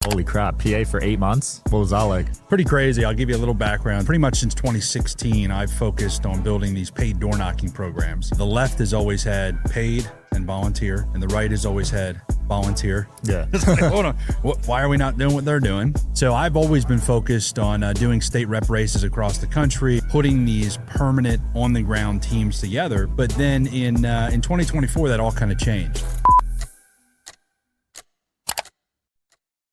Holy crap, PA for 8 months? What was that like? Pretty crazy. I'll give you a little background. Pretty much since 2016, I've focused on building these paid door knocking programs. The left has always had paid and volunteer, and the right has always had volunteer. Yeah. It's like, hold on, why are we not doing what they're doing? So I've always been focused on doing state rep races across the country, putting these permanent on-the-ground teams together. But then in 2024, that all kind of changed.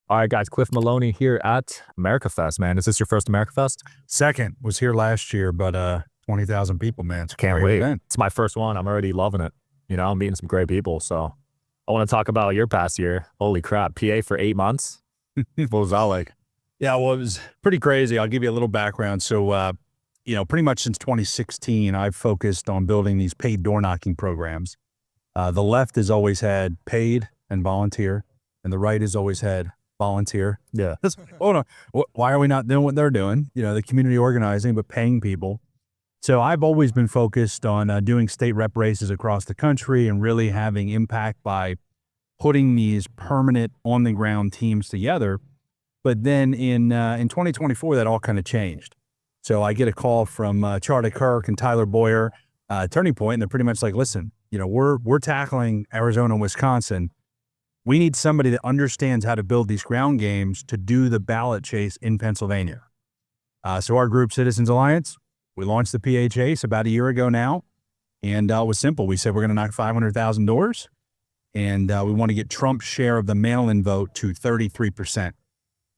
All right, guys, Cliff Maloney here at America Fest, man. Is this your first America Fest? Second, was here last year, but 20,000 people, man. It's a Can't great wait. event. It's my first one. I'm already loving it. You know, I'm meeting some great people. So I want to talk about your past year. Holy crap, PA for 8 months? What was that like? Yeah, well, it was pretty crazy. I'll give you a little background. So, pretty much since 2016, I've focused on building these paid door knocking programs. The left has always had paid and volunteer, and the right has always had volunteer. Yeah. Hold on, why are we not doing what they're doing? You know, the community organizing, but paying people. So I've always been focused on doing state rep races across the country and really having impact by putting these permanent on-the-ground teams together. But then in 2024, that all kind of changed. So I get a call from Charlie Kirk and Tyler Boyer, Turning Point, and they're pretty much like, listen, we're tackling Arizona and Wisconsin. We need somebody that understands how to build these ground games to do the ballot chase in Pennsylvania. So our group, Citizens Alliance, we launched the PA chase about a year ago now. And it was simple. We said we're going to knock 500,000 doors. And we want to get Trump's share of the mail-in vote to 33%. It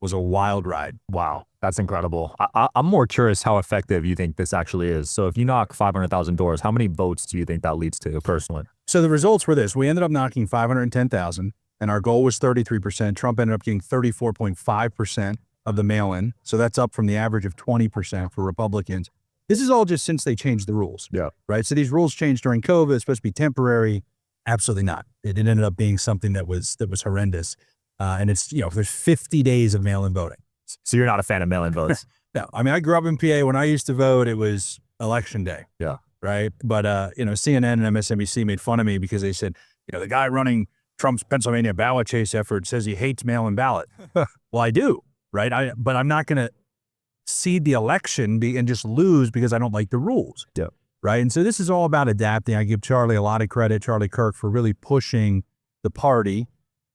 was a wild ride. Wow, that's incredible. I'm more curious how effective you think this actually is. So if you knock 500,000 doors, how many votes do you think that leads to personally? So the results were this. We ended up knocking 510,000. And our goal was 33%. Trump ended up getting 34.5% of the mail-in. So that's up from the average of 20% for Republicans. This is all just since they changed the rules. Yeah. Right? So these rules changed during COVID. It's supposed to be temporary. Absolutely not. It ended up being something that was horrendous. And it's, there's 50 days of mail-in voting. So you're not a fan of mail-in votes? No. I mean, I grew up in PA. When I used to vote, it was election day. Yeah. Right? But, CNN and MSNBC made fun of me because they said, the guy running Trump's Pennsylvania ballot chase effort says he hates mail-in ballot. Well, I do, right? But I'm not going to cede the election and just lose because I don't like the rules. Yeah. Right? And so this is all about adapting. I give Charlie a lot of credit, Charlie Kirk, for really pushing the party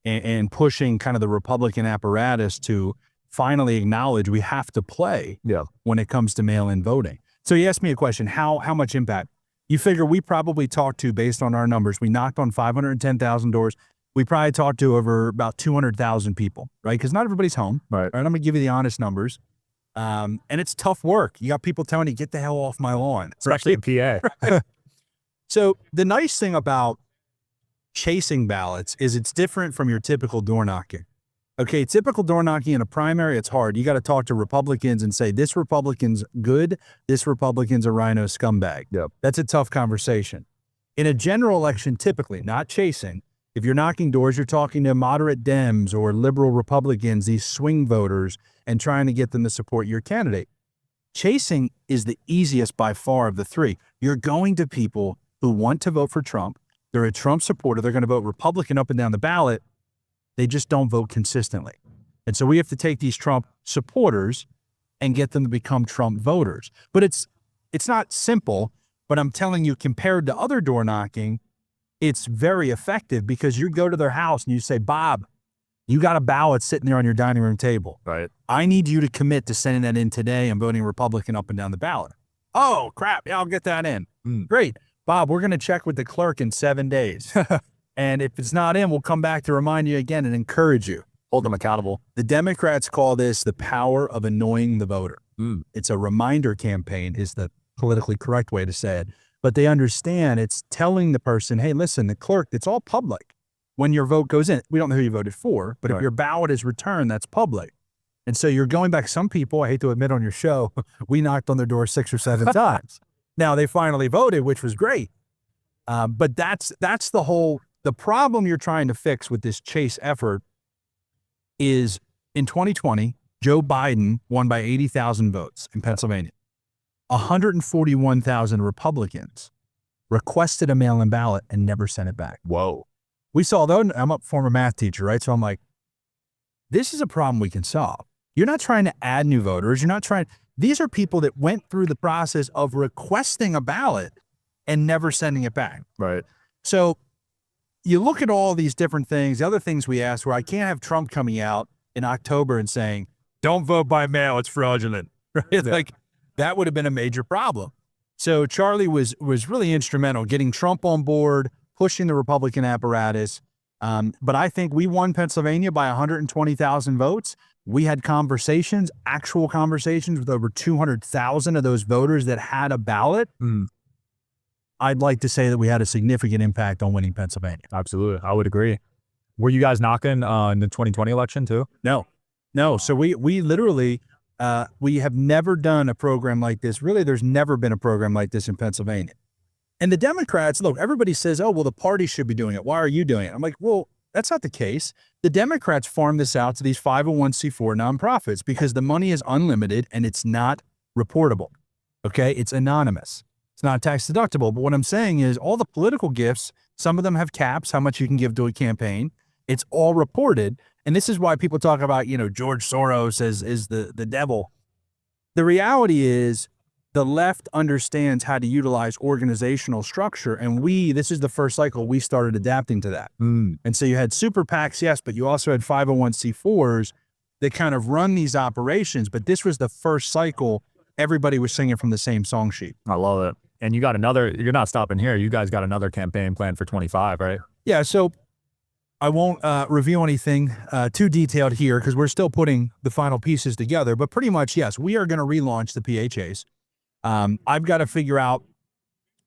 and pushing kind of the Republican apparatus to finally acknowledge we have to play when it comes to mail-in voting. So you asked me a question, how much impact? You figure we probably talked to, based on our numbers, we knocked on 510,000 doors. We probably talked to over about 200,000 people, right? Because not everybody's home. Right. I'm going to give you the honest numbers. And it's tough work. You got people telling you, get the hell off my lawn. Especially in PA. Right. So the nice thing about chasing ballots is it's different from your typical door knocking. Okay, typical door knocking in a primary, it's hard. You got to talk to Republicans and say, this Republican's good, this Republican's a rhino scumbag. Yep. That's a tough conversation. In a general election, typically, not chasing, if you're knocking doors, you're talking to moderate Dems or liberal Republicans, these swing voters, and trying to get them to support your candidate. Chasing is the easiest by far of the three. You're going to people who want to vote for Trump. They're a Trump supporter. They're going to vote Republican up and down the ballot. They just don't vote consistently. And so we have to take these Trump supporters and get them to become Trump voters. But it's not simple, but I'm telling you, compared to other door knocking, it's very effective because you go to their house and you say, Bob, you got a ballot sitting there on your dining room table. Right. I need you to commit to sending that in today and voting Republican up and down the ballot. Oh, crap. Yeah, I'll get that in. Great. Bob, we're going to check with the clerk in 7 days. And if it's not in, we'll come back to remind you again and encourage you. Hold them accountable. The Democrats call this the power of annoying the voter. It's a reminder campaign is the politically correct way to say it. But they understand it's telling the person, hey, listen, the clerk, it's all public. When your vote goes in, we don't know who you voted for, but if your ballot is returned, that's public. And so you're going back. Some people, I hate to admit on your show, we knocked on their door 6 or 7 times. Now they finally voted, which was great. But that's the problem you're trying to fix with this chase effort is in 2020, Joe Biden won by 80,000 votes in Pennsylvania. 141,000 Republicans requested a mail-in ballot and never sent it back. Whoa. We saw, though, I'm a former math teacher, right? So I'm like, this is a problem we can solve. You're not trying to add new voters. You're not trying. These are people that went through the process of requesting a ballot and never sending it back. Right. So you look at all these different things. The other things we asked were, I can't have Trump coming out in October and saying, don't vote by mail, it's fraudulent. Right? Yeah. Like, that would have been a major problem. So Charlie was really instrumental getting Trump on board, pushing the Republican apparatus. But I think we won Pennsylvania by 120,000 votes. We had conversations, actual conversations with over 200,000 of those voters that had a ballot. I'd like to say that we had a significant impact on winning Pennsylvania. Absolutely. I would agree. Were you guys knocking in the 2020 election too? No. So we literally, we have never done a program like this. Really, there's never been a program like this in Pennsylvania. And the Democrats, look, everybody says, oh, well, the party should be doing it. Why are you doing it? I'm like, well, that's not the case. The Democrats farm this out to these 501c4 nonprofits because the money is unlimited and it's not reportable. Okay. It's anonymous. It's not tax deductible. But what I'm saying is all the political gifts, some of them have caps, how much you can give to a campaign. It's all reported. And this is why people talk about, George Soros is the devil. The reality is the left understands how to utilize organizational structure. And this is the first cycle we started adapting to that. And so you had super PACs, yes, but you also had 501c4s that kind of run these operations. But this was the first cycle. Everybody was singing from the same song sheet. I love it. And you got you're not stopping here. You guys got another campaign plan for 25, right? Yeah. So I won't reveal anything too detailed here because we're still putting the final pieces together. But pretty much, yes, we are going to relaunch the PHAs. I've got to figure out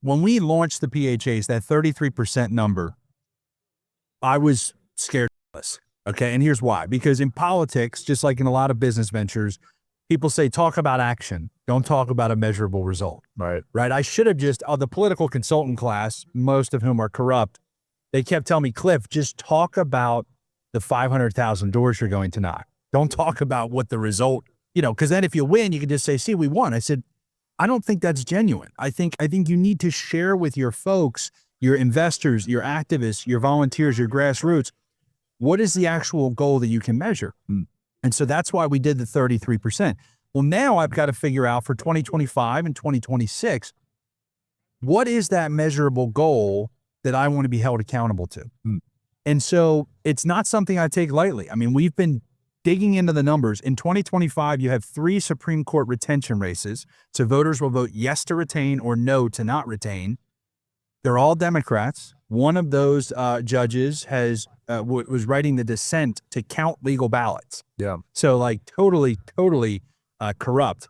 when we launched the PHAs, that 33% number, I was scared of this. Okay. And here's why. Because in politics, just like in a lot of business ventures, people say, talk about action. Don't talk about a measurable result. Right. I should have the political consultant class, most of whom are corrupt, they kept telling me, Cliff, just talk about the 500,000 doors you're going to knock. Don't talk about what the result, because then if you win, you can just say, see, we won. I said, I don't think that's genuine. I think you need to share with your folks, your investors, your activists, your volunteers, your grassroots, what is the actual goal that you can measure? And so that's why we did the 33%. Well, now I've got to figure out for 2025 and 2026, what is that measurable goal that I want to be held accountable to? And so it's not something I take lightly. I mean, we've been digging into the numbers. In 2025, you have 3 Supreme Court retention races. So voters will vote yes to retain or no to not retain. They're all Democrats. One of those judges was writing the dissent to count legal ballots. Yeah. So like totally corrupt.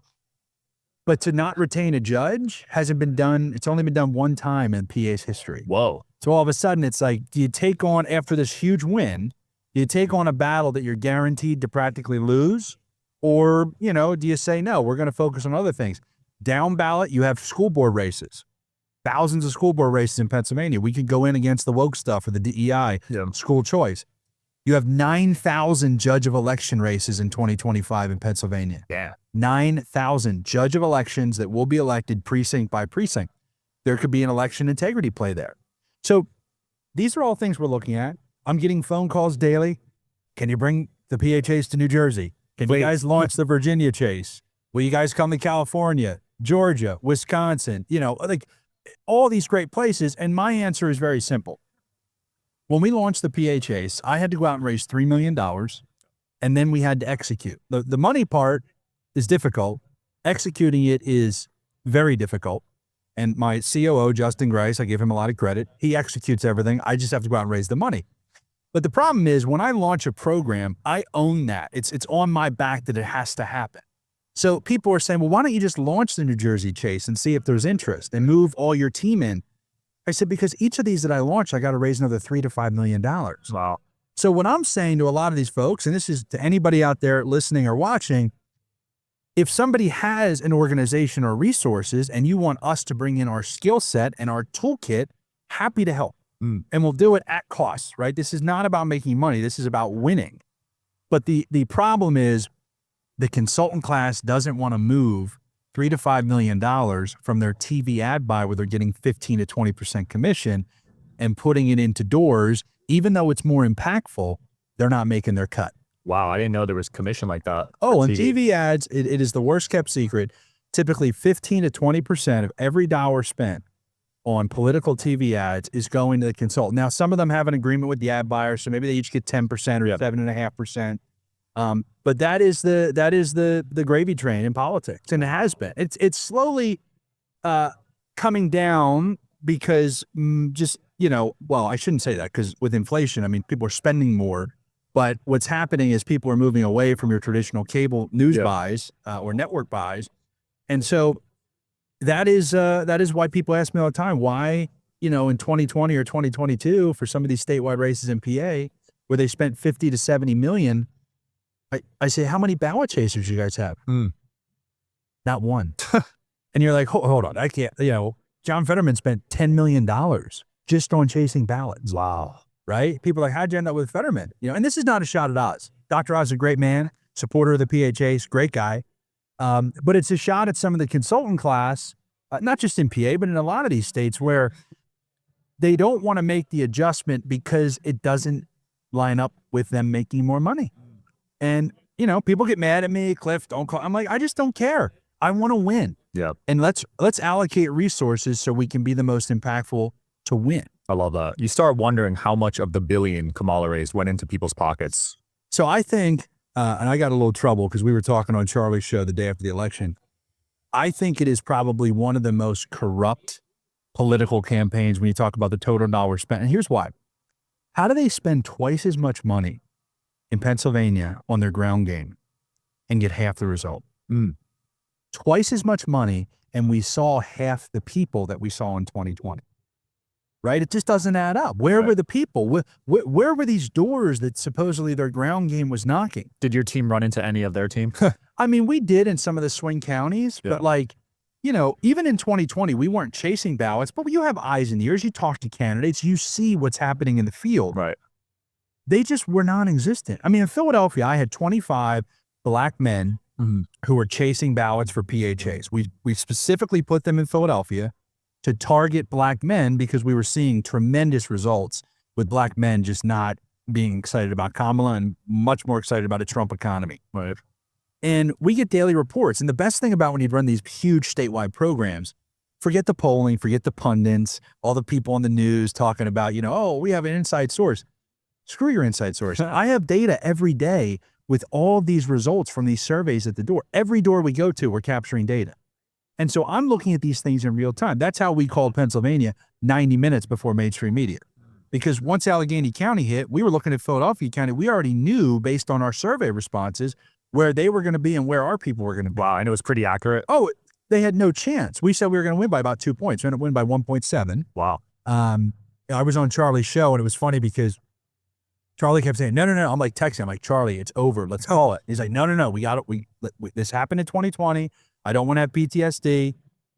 But to not retain a judge hasn't been done. It's only been done one time in PA's history. Whoa. So all of a sudden it's like, do you take on, after this huge win, do you take on a battle that you're guaranteed to practically lose? Or, do you say, no, we're going to focus on other things? Down ballot, you have school board races. Thousands of school board races in Pennsylvania. We could go in against the woke stuff or the DEI, school choice. You have 9,000 judge of election races in 2025 in Pennsylvania. Yeah. 9,000 judge of elections that will be elected precinct by precinct. There could be an election integrity play there. So these are all things we're looking at. I'm getting phone calls daily. Can you bring the PHAs to New Jersey? Can you guys launch the Virginia chase? Will you guys come to California, Georgia, Wisconsin? Like all these great places. And my answer is very simple. When we launched the PHAs, I had to go out and raise $3 million, and then we had to execute. The money part is difficult. Executing it is very difficult. And my COO, Justin Grice, I give him a lot of credit. He executes everything. I just have to go out and raise the money. But the problem is when I launch a program, I own that. It's on my back that it has to happen. So people are saying, well, why don't you just launch the New Jersey chase and see if there's interest and move all your team in? I said, because each of these that I launch, I got to raise another $3 to $5 million. Wow. So what I'm saying to a lot of these folks, and this is to anybody out there listening or watching, if somebody has an organization or resources and you want us to bring in our skill set and our toolkit, happy to help. And we'll do it at cost, right? This is not about making money. This is about winning. But the problem is the consultant class doesn't want to move $3 to $5 million from their TV ad buy where they're getting 15 to 20% commission and putting it into doors. Even though it's more impactful, they're not making their cut. Wow, I didn't know there was commission like that. Oh, for and TV ads, it is the worst kept secret. Typically 15 to 20% of every dollar spent on political TV ads is going to the consultant. Now, some of them have an agreement with the ad buyer, so maybe they each get 10% or 7.5%. But that is the gravy train in politics, and it has been. It's slowly coming down because just, well, I shouldn't say that, because with inflation, I mean, people are spending more. But what's happening is people are moving away from your traditional cable news buys or network buys. And so that is why people ask me all the time, why, in 2020 or 2022, for some of these statewide races in PA, where they spent 50 to 70 million, I say, how many ballot chasers do you guys have? Not one. And you're like, hold on, I can't, John Fetterman spent $10 million just on chasing ballots. Wow. Right? People are like, how'd you end up with Fetterman? And this is not a shot at Oz. Dr. Oz is a great man, supporter of the PHAs, great guy. But it's a shot at some of the consultant class, not just in PA, but in a lot of these states where they don't want to make the adjustment because it doesn't line up with them making more money. And, people get mad at me, Cliff, don't call. I'm like, I just don't care. I want to win. Yeah. And let's allocate resources so we can be the most impactful to win. I love that. You start wondering how much of the billion Kamala raised went into people's pockets. So I think, and I got a little trouble because we were talking on Charlie's show the day after the election. I think it is probably one of the most corrupt political campaigns when you talk about the total dollars spent. And here's why. How do they spend twice as much money in Pennsylvania on their ground game and get half the result? Twice as much money, and we saw half the people that we saw in 2020. Right? It just doesn't add up. Where were the people? Where were these doors that supposedly their ground game was knocking? Did your team run into any of their team? I mean, we did in some of the swing counties, but even in 2020, we weren't chasing ballots, but you have eyes and ears. You talk to candidates, you see what's happening in the field. Right. They just were non-existent. I mean, in Philadelphia, I had 25 black men who were chasing ballots for PHAs. We specifically put them in Philadelphia to target black men because we were seeing tremendous results with black men just not being excited about Kamala and much more excited about a Trump economy. Right. And we get daily reports. And the best thing about when you run these huge statewide programs, forget the polling, forget the pundits, all the people on the news talking about, oh, we have an inside source. Screw your inside source. I have data every day with all of these results from these surveys at the door. Every door we go to, we're capturing data. And so I'm looking at these things in real time. That's how we called Pennsylvania 90 minutes before mainstream media. Because once Allegheny County hit, we were looking at Philadelphia County. We already knew based on our survey responses where they were going to be and where our people were going to be. Wow, and it was pretty accurate. Oh, they had no chance. We said we were going to win by about 2 points. We ended up winning by 1.7. Wow. I was on Charlie's show, and it was funny because Charlie kept saying, no. I'm like texting. I'm like, Charlie, it's over. Let's call it. He's like, no. We got it. This happened in 2020. I don't want to have PTSD.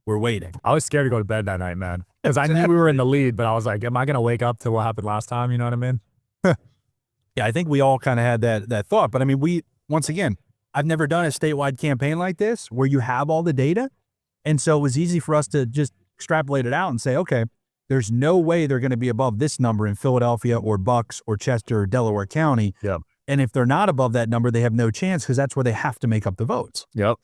We're waiting. I was scared to go to bed that night, man. Because I knew we were in the lead, but I was like, am I going to wake up to what happened last time? You know what I mean? Yeah, I think we all kind of had that thought. But I mean, once again, I've never done a statewide campaign like this where you have all the data. And so it was easy for us to just extrapolate it out and say, okay, there's no way they're going to be above this number in Philadelphia or Bucks or Chester or Delaware County. Yep. And if they're not above that number, they have no chance because that's where they have to make up the votes. Yep.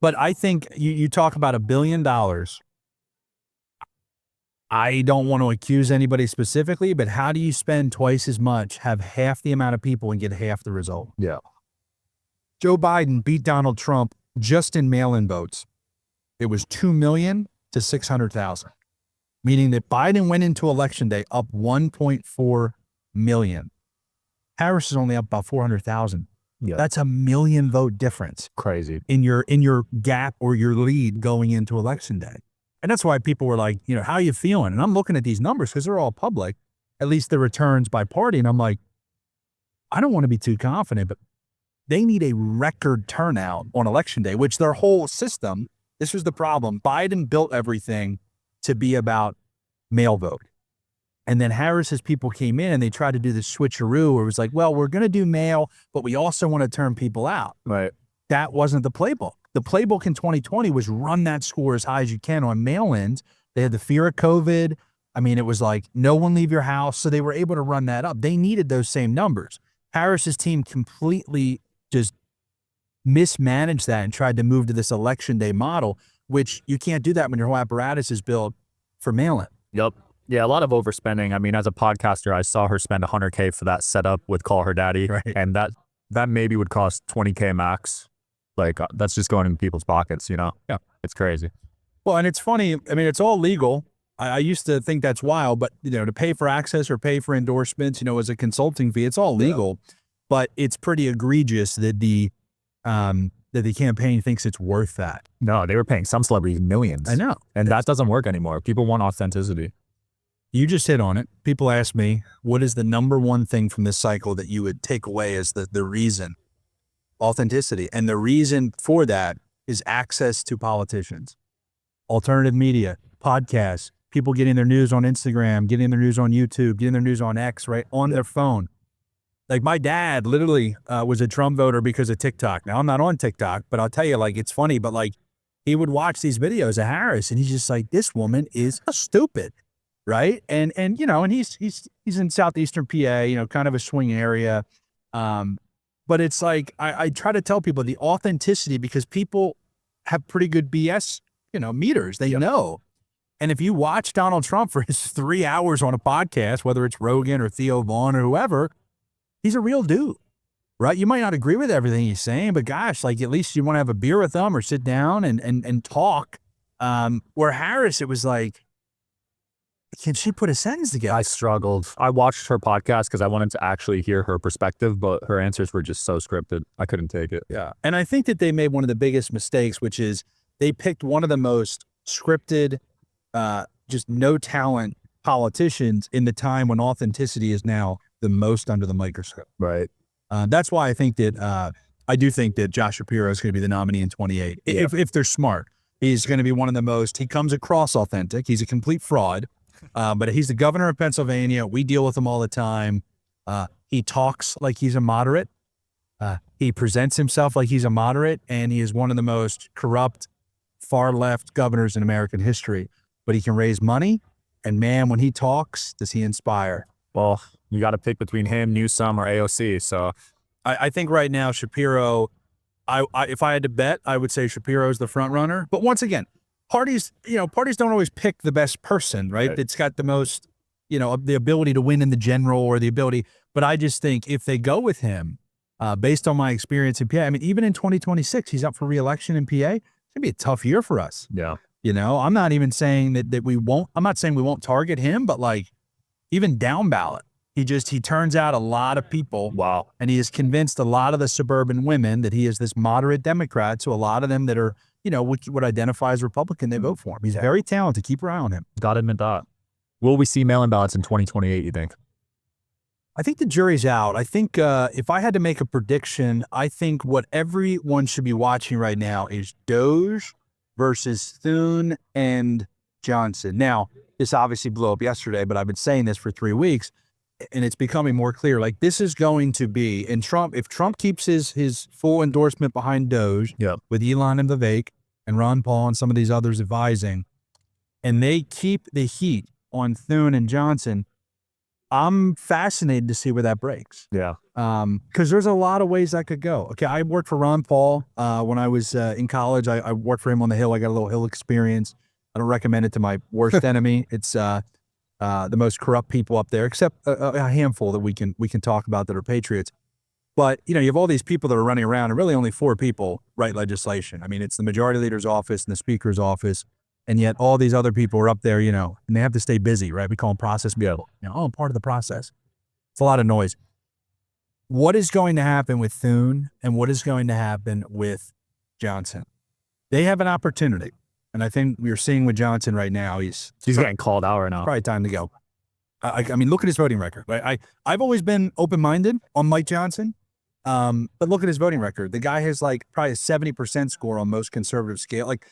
But I think you talk about $1 billion. I don't want to accuse anybody specifically, but how do you spend twice as much, have half the amount of people, and get half the result? Yeah. Joe Biden beat Donald Trump just in mail-in votes. It was 2 million to 600,000, meaning that Biden went into Election Day up 1.4 million. Harris is only up about 400,000. Yeah. That's a 1 million vote difference. Crazy. In your gap or your lead going into Election Day. And that's why people were like, how are you feeling? And I'm looking at these numbers because they're all public, at least the returns by party. And I'm like, I don't want to be too confident, but they need a record turnout on Election Day, which their whole system, this was the problem. Biden built everything to be about mail vote. And then Harris's people came in and they tried to do this switcheroo where it was like, well, we're going to do mail, but we also want to turn people out. Right. That wasn't the playbook. The playbook in 2020 was run that score as high as you can on mail-ins. They had the fear of COVID. I mean, it was like, no one leave your house. So they were able to run that up. They needed those same numbers. Harris's team completely just mismanaged that and tried to move to this election day model, which you can't do that when your whole apparatus is built for mail-in. Yep. Yeah, a lot of overspending. I mean, as a podcaster, I saw her spend $100K for that setup with Call Her Daddy, Right. and that maybe would cost $20K max. Like that's just going in people's pockets, you know? Yeah. It's crazy. Well, and it's funny. I mean, it's all legal. I used to think that's wild, but to pay for access or pay for endorsements, as a consulting fee, it's all legal. Yeah. But it's pretty egregious that the campaign thinks it's worth that. No, they were paying some celebrities millions. I know. And that doesn't work anymore. People want authenticity. You just hit on it. People ask me, what is the number one thing from this cycle that you would take away as the reason? Authenticity. And the reason for that is access to politicians, alternative media, podcasts, people getting their news on Instagram, getting their news on YouTube, getting their news on X, right, on their phone. Like my dad literally was a Trump voter because of TikTok. Now I'm not on TikTok, but I'll tell you, like, it's funny, but like he would watch these videos of Harris and he's just like, this woman is stupid. Right. And he's in Southeastern PA, kind of a swing area. But it's like, I try to tell people the authenticity because people have pretty good BS, meters, they know. And if you watch Donald Trump for his 3 hours on a podcast, whether it's Rogan or Theo Vaughn or whoever, he's a real dude, right? You might not agree with everything he's saying, but gosh, like at least you want to have a beer with him or sit down and talk. Where Harris, it was like, can she put a sentence together? I struggled. I watched her podcast because I wanted to actually hear her perspective, but her answers were just so scripted. I couldn't take it. Yeah. And I think that they made one of the biggest mistakes, which is they picked one of the most scripted, just no talent politicians in the time when authenticity is now the most under the microscope. Right. That's why I think that, I do think that Josh Shapiro is going to be the nominee in 28. Yeah. If they're smart, he's going to be one of the most, he comes across authentic. He's a complete fraud. But he's the governor of Pennsylvania. We deal with him all the time. He talks like he's a moderate. He presents himself like he's a moderate, and he is one of the most corrupt, far-left governors in American history. But he can raise money, and man, when he talks, does he inspire? Well, you got to pick between him, Newsom, or AOC. So I think right now, Shapiro, if I had to bet, I would say Shapiro is the front runner. But once again, parties don't always pick the best person, right? That's got the most, the ability to win in the general or the ability. But I just think if they go with him, based on my experience in PA, I mean, even in 2026, he's up for re-election in PA. It's going to be a tough year for us. Yeah. I'm not even saying that we won't, I'm not saying we won't target him, but like even down ballot, he turns out a lot of people. Wow. And he has convinced a lot of the suburban women that he is this moderate Democrat. So a lot of them that are, which would identify as Republican, they vote for him. He's very talented. Keep your eye on him. Got to admit that. Will we see mail-in ballots in 2028, you think? I think the jury's out. I think if I had to make a prediction, I think what everyone should be watching right now is Doge versus Thune and Johnson. Now, this obviously blew up yesterday, but I've been saying this for 3 weeks, and it's becoming more clear. Like this is going to be, and Trump, if Trump keeps his full endorsement behind Doge, with Elon and Vivek and Ron Paul and some of these others advising, and they keep the heat on Thune and Johnson, I'm fascinated to see where that breaks. Yeah. Because there's a lot of ways that could go. Okay, I worked for Ron Paul when I was in college. I worked for him on the Hill. I got a little Hill experience. I don't recommend it to my worst enemy. It's the most corrupt people up there, except a handful that we can talk about that are patriots. But, you have all these people that are running around, and really only 4 people write legislation. I mean, it's the majority leader's office and the speaker's office, and yet all these other people are up there, and they have to stay busy, right? We call them process people. I'm part of the process. It's a lot of noise. What is going to happen with Thune and what is going to happen with Johnson? They have an opportunity. And I think we're seeing with Johnson right now, he's getting called out right now. Probably time to go. I mean, look at his voting record. Right? I've always been open-minded on Mike Johnson, but look at his voting record. The guy has like probably a 70% score on most conservative scale. Like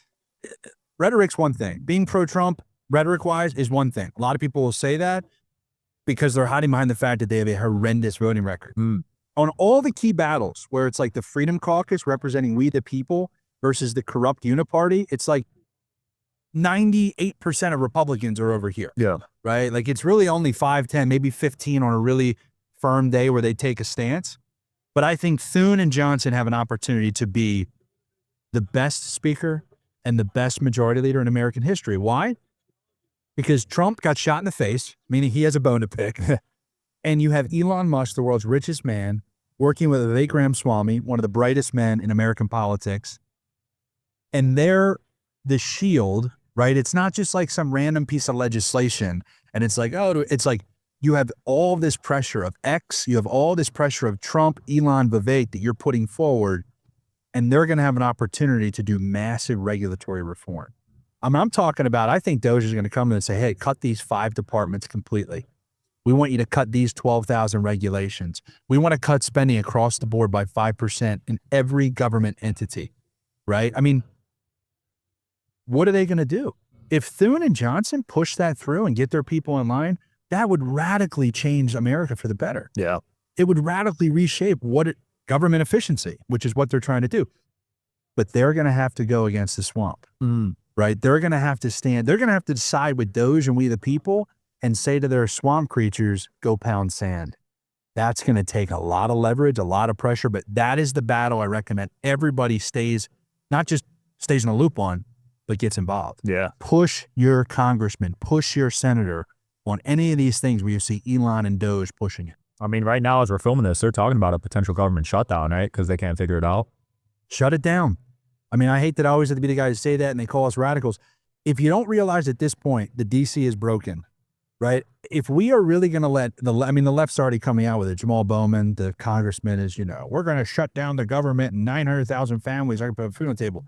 rhetoric's one thing. Being pro-Trump, rhetoric-wise, is one thing. A lot of people will say that because they're hiding behind the fact that they have a horrendous voting record. On all the key battles where it's like the Freedom Caucus representing we the people versus the corrupt uniparty, it's like 98% of Republicans are over here. Yeah. Right? Like it's really only 5, 10, maybe 15 on a really firm day where they take a stance. But I think Thune and Johnson have an opportunity to be the best speaker and the best majority leader in American history. Why? Because Trump got shot in the face, meaning he has a bone to pick. And you have Elon Musk, the world's richest man, working with Vivek Ramaswamy, one of the brightest men in American politics. And they're the shield, right? It's not just like some random piece of legislation. And it's like, oh, it's like you have all this pressure of X, you have all this pressure of Trump, Elon, Vivek that you're putting forward. And they're going to have an opportunity to do massive regulatory reform. I'm talking about, I think Doge is going to come in and say, hey, cut these 5 departments completely. We want you to cut these 12,000 regulations. We want to cut spending across the board by 5% in every government entity, right? I mean, what are they going to do? If Thune and Johnson push that through and get their people in line, that would radically change America for the better. Yeah. It would radically reshape government efficiency, which is what they're trying to do. But they're going to have to go against the swamp, right? They're going to have to stand. They're going to have to decide with Doge and we the people and say to their swamp creatures, go pound sand. That's going to take a lot of leverage, a lot of pressure, but that is the battle I recommend everybody not just stays in a loop on, but gets involved. Yeah. Push your congressman, push your senator on any of these things where you see Elon and Doge pushing it. I mean, right now, as we're filming this, they're talking about a potential government shutdown, right? Because they can't figure it out. Shut it down. I mean, I hate that I always have to be the guy to say that and they call us radicals. If you don't realize at this point, the DC is broken, right? If we are really going to let the left's already coming out with it. Jamal Bowman, the congressman, is, we're going to shut down the government and 900,000 families are going to put food on the table.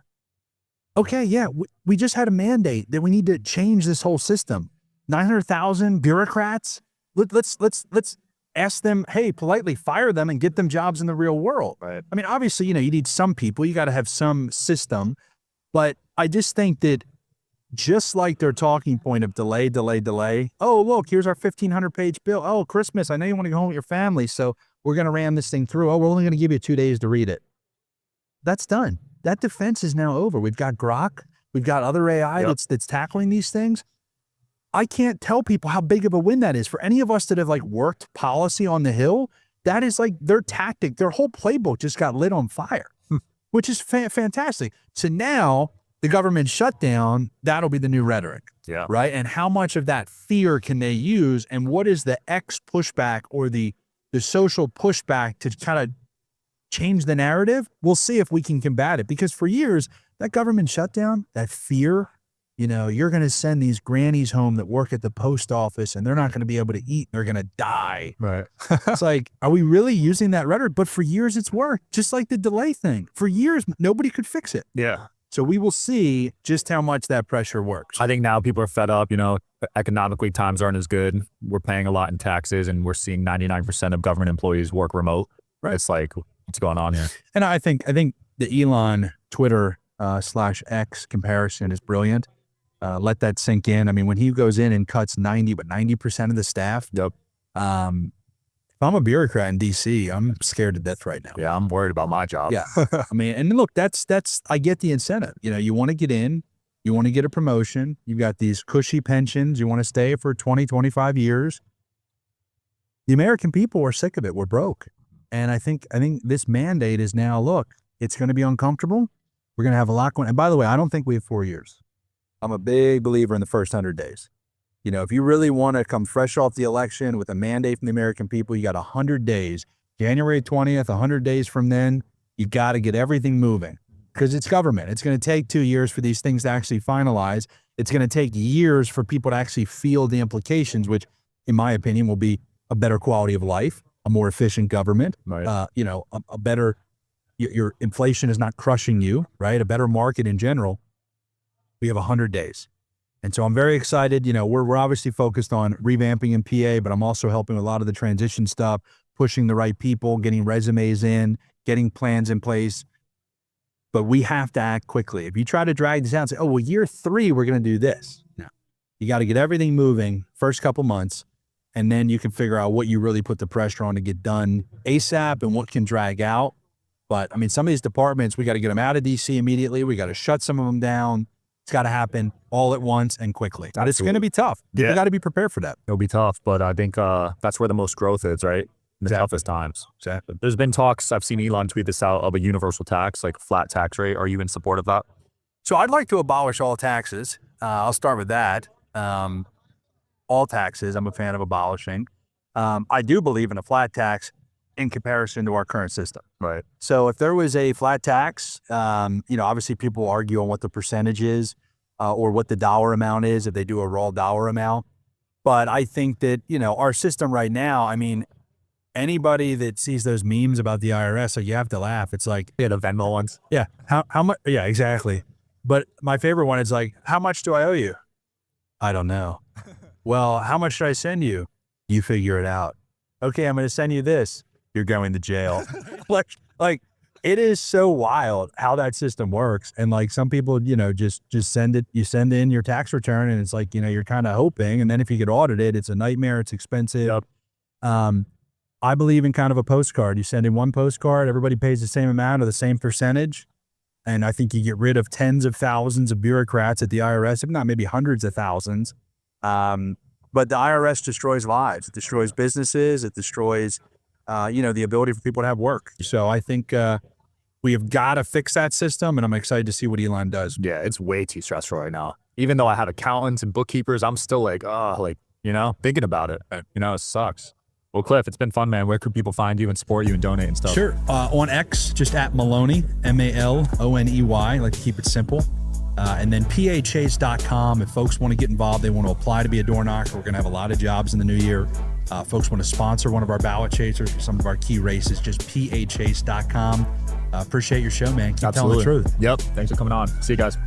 Okay, yeah, we just had a mandate that we need to change this whole system. 900,000 bureaucrats. Let's ask them, hey, politely fire them and get them jobs in the real world. Right. I mean, obviously, you need some people. You got to have some system. But I just think that just like their talking point of delay. Oh, look, here's our 1,500-page bill. Oh, Christmas, I know you want to go home with your family, so we're going to ram this thing through. Oh, we're only going to give you 2 days to read it. That's done. That defense is now over. We've got Grok. We've got other AI that's tackling these things. I can't tell people how big of a win that is. For any of us that have worked policy on the Hill, that is their tactic. Their whole playbook just got lit on fire, which is fantastic. So now the government shutdown, that'll be the new rhetoric, right? And how much of that fear can they use? And what is the X pushback or the social pushback to kind of change the narrative? We'll see if we can combat it. Because for years, that government shutdown, that fear, you're going to send these grannies home that work at the post office and they're not going to be able to eat. They're going to die. Right. It's are we really using that rhetoric? But for years, it's worked. Just like the delay thing. For years, nobody could fix it. Yeah. So we will see just how much that pressure works. I think now people are fed up. Economically, times aren't as good. We're paying a lot in taxes and we're seeing 99% of government employees work remote. Right. It's what's going on here? And I think the Elon Twitter /X comparison is brilliant. Let that sink in. I mean, when he goes in and cuts 90% of the staff. Yep. If I'm a bureaucrat in DC, I'm scared to death right now. Yeah, I'm worried about my job. Yeah. I mean, and look, that's I get the incentive. You want to get in, you want to get a promotion. You've got these cushy pensions. You want to stay for 20, 25 years. The American people are sick of it. We're broke. And I think this mandate is now, look, it's going to be uncomfortable. We're going to have a lot going. And by the way, I don't think we have 4 years. I'm a big believer in the first 100 days. If you really want to come fresh off the election with a mandate from the American people, you got 100 days. January 20th, 100 days from then, you got to get everything moving because it's government. It's going to take 2 years for these things to actually finalize. It's going to take years for people to actually feel the implications, which in my opinion will be a better quality of life, a more efficient government, right. A better, your inflation is not crushing you, right? A better market in general. We have 100 days. And so I'm very excited. We're obviously focused on revamping in PA, but I'm also helping with a lot of the transition stuff, pushing the right people, getting resumes in, getting plans in place. But we have to act quickly. If you try to drag this out and say, oh, well, year 3, we're going to do this. No, you got to get everything moving first couple months, and then you can figure out what you really put the pressure on to get done ASAP and what can drag out. But I mean, some of these departments, we got to get them out of DC immediately. We got to shut some of them down. It's got to happen all at once and quickly. But it's going to be tough. You got to be prepared for that. It'll be tough, but I think that's where the most growth is, right? in the toughest times. Exactly. There's been talks, I've seen Elon tweet this out, of a universal tax, like flat tax rate. Are you in support of that? So I'd like to abolish all taxes. I'll start with that. All taxes, I'm a fan of abolishing. I do believe in a flat tax in comparison to our current system. Right. So if there was a flat tax, obviously people argue on what the percentage is or what the dollar amount is if they do a raw dollar amount. But I think that, our system right now, I mean, anybody that sees those memes about the IRS, like, you have to laugh. It's like, Yeah, the Venmo ones. yeah, how much? Yeah, exactly. But my favorite one is like, how much do I owe you? I don't know. Well, how much should I send you? You figure it out. Okay, I'm going to send you this. You're going to jail. like it is so wild how that system works. And like some people, just send it, you send in your tax return and it's like, you're kind of hoping. And then if you get audited, it's a nightmare. It's expensive. Yep. I believe in kind of a postcard. You send in one postcard, everybody pays the same amount or the same percentage. And I think you get rid of tens of thousands of bureaucrats at the IRS, if not maybe hundreds of thousands. But the IRS destroys lives. It destroys businesses. It destroys, the ability for people to have work. So I think we have got to fix that system, and I'm excited to see what Elon does. Yeah, it's way too stressful right now. Even though I have accountants and bookkeepers, I'm still like, thinking about it. It sucks. Well, Cliff, it's been fun, man. Where could people find you and support you and donate and stuff? Sure. On X, just at Maloney, Maloney. I like to keep it simple. And then phas.com. If folks want to get involved, they want to apply to be a door knocker. We're going to have a lot of jobs in the new year. Folks want to sponsor one of our ballot chasers for some of our key races, just phas.com. Appreciate your show, man. Keep telling the truth. Yep. Thanks for coming on. See you guys.